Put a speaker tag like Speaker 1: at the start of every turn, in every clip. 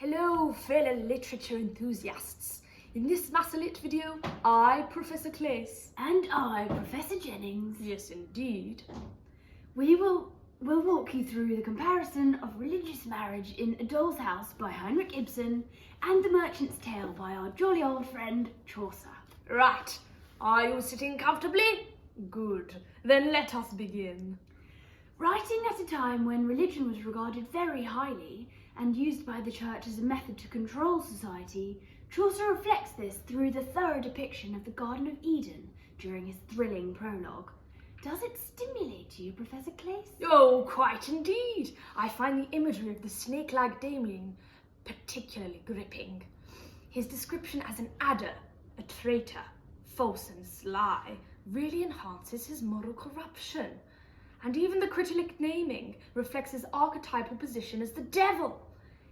Speaker 1: Hello, fellow literature enthusiasts. In this Massalit video, I, Professor Clace.
Speaker 2: And I, Professor Jennings.
Speaker 1: Yes, indeed.
Speaker 2: We'll walk you through the comparison of religious marriage in A Doll's House by Heinrich Ibsen and The Merchant's Tale by our jolly old friend Chaucer.
Speaker 1: Right. Are you sitting comfortably? Good. Then let us begin.
Speaker 2: Writing at a time when religion was regarded very highly and used by the church as a method to control society, Chaucer reflects this through the thorough depiction of the Garden of Eden during his thrilling prologue. Does it stimulate you, Professor Clace?
Speaker 1: Oh, quite indeed. I find the imagery of the snake-like Damien particularly gripping. His description as an adder, a traitor, false and sly, really enhances his moral corruption. And even the critic naming reflects his archetypal position as the devil.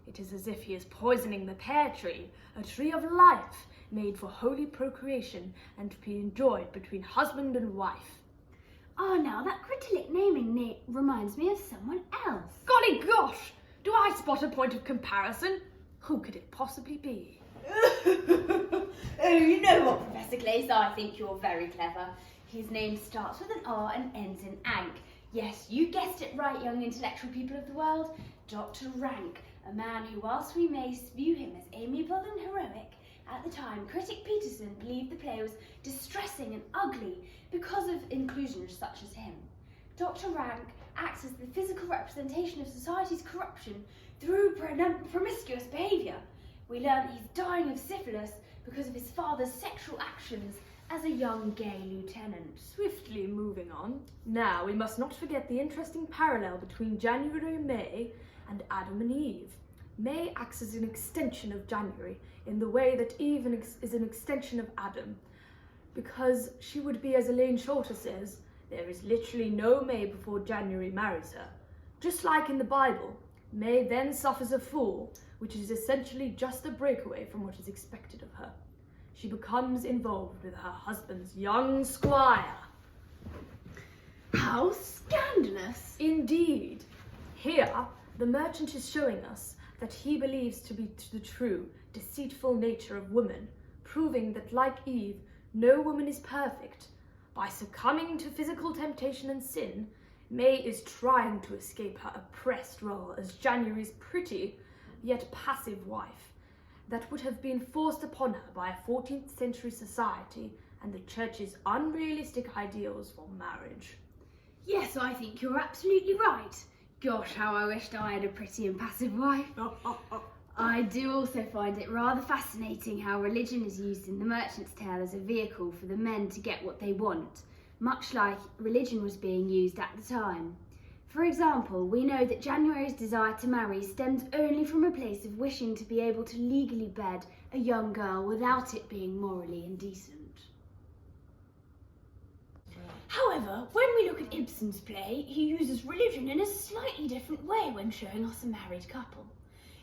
Speaker 1: It is as if he is poisoning the pear tree, a tree of life, made for holy procreation and to be enjoyed between husband and wife.
Speaker 2: Oh, now that critic naming reminds me of someone else.
Speaker 1: Golly gosh! Do I spot a point of comparison? Who could it possibly be?
Speaker 2: Oh, you know what, Professor Clace? I think you're very clever. His name starts with an R and ends in Ank. Yes, you guessed it right, young intellectual people of the world. Dr. Rank, a man who, whilst we may view him as amiable and heroic, at the time, critic Peterson believed the play was distressing and ugly because of inclusions such as him. Dr. Rank acts as the physical representation of society's corruption through promiscuous behaviour. We learn he's dying of syphilis because of his father's sexual actions as a young gay lieutenant.
Speaker 1: Swiftly moving on. Now, we must not forget the interesting parallel between January and May and Adam and Eve. May acts as an extension of January in the way that Eve is an extension of Adam. Because she would be, as Elaine Shorter says, there is literally no May before January marries her. Just like in the Bible, May then suffers a fall, which is essentially just a breakaway from what is expected of her. She becomes involved with her husband's young squire.
Speaker 2: How scandalous!
Speaker 1: Indeed. Here, the merchant is showing us that he believes to be the true, deceitful nature of woman, proving that, like Eve, no woman is perfect. By succumbing to physical temptation and sin, May is trying to escape her oppressed role as January's pretty, yet passive wife, that would have been forced upon her by a 14th century society and the church's unrealistic ideals for marriage.
Speaker 2: Yes, I think you're absolutely right. Gosh, how I wished I had a pretty and passive wife. I do also find it rather fascinating how religion is used in The Merchant's Tale as a vehicle for the men to get what they want, much like religion was being used at the time. For example, we know that January's desire to marry stems only from a place of wishing to be able to legally bed a young girl without it being morally indecent. However, when we look at Ibsen's play, he uses religion in a slightly different way when showing us a married couple.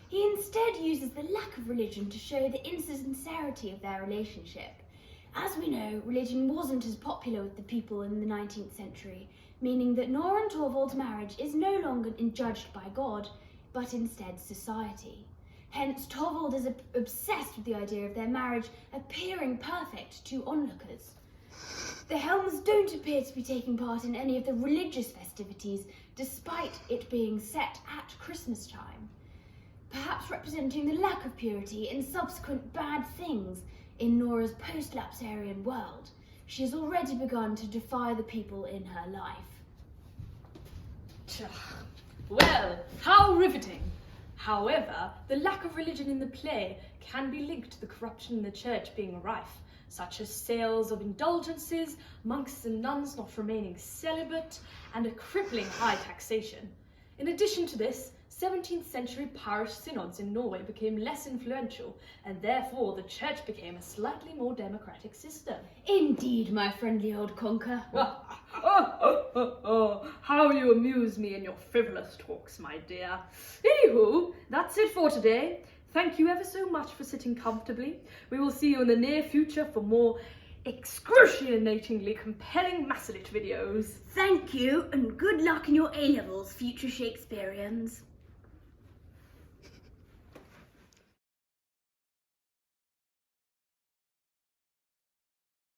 Speaker 2: He instead uses the lack of religion to show the insincerity of their relationship. As we know, religion wasn't as popular with the people in the 19th century, meaning that Nora and Torvald's marriage is no longer judged by God, but instead society. Hence, Torvald is obsessed with the idea of their marriage appearing perfect to onlookers. The Helms don't appear to be taking part in any of the religious festivities, despite it being set at Christmas time, perhaps representing the lack of purity and subsequent bad things in Nora's post-lapsarian world. She has already begun to defy the people in her life.
Speaker 1: Well, how riveting! However, the lack of religion in the play can be linked to the corruption in the church being rife, such as sales of indulgences, monks and nuns not remaining celibate, and a crippling high taxation. In addition to this, 17th century parish synods in Norway became less influential, and therefore the church became a slightly more democratic system.
Speaker 2: Indeed, my friendly old conker.
Speaker 1: How you amuse me in your frivolous talks, my dear. Anywho, that's it for today. Thank you ever so much for sitting comfortably. We will see you in the near future for more excruciatingly compelling Massalit videos.
Speaker 2: Thank you, and good luck in your A-levels, future Shakespeareans.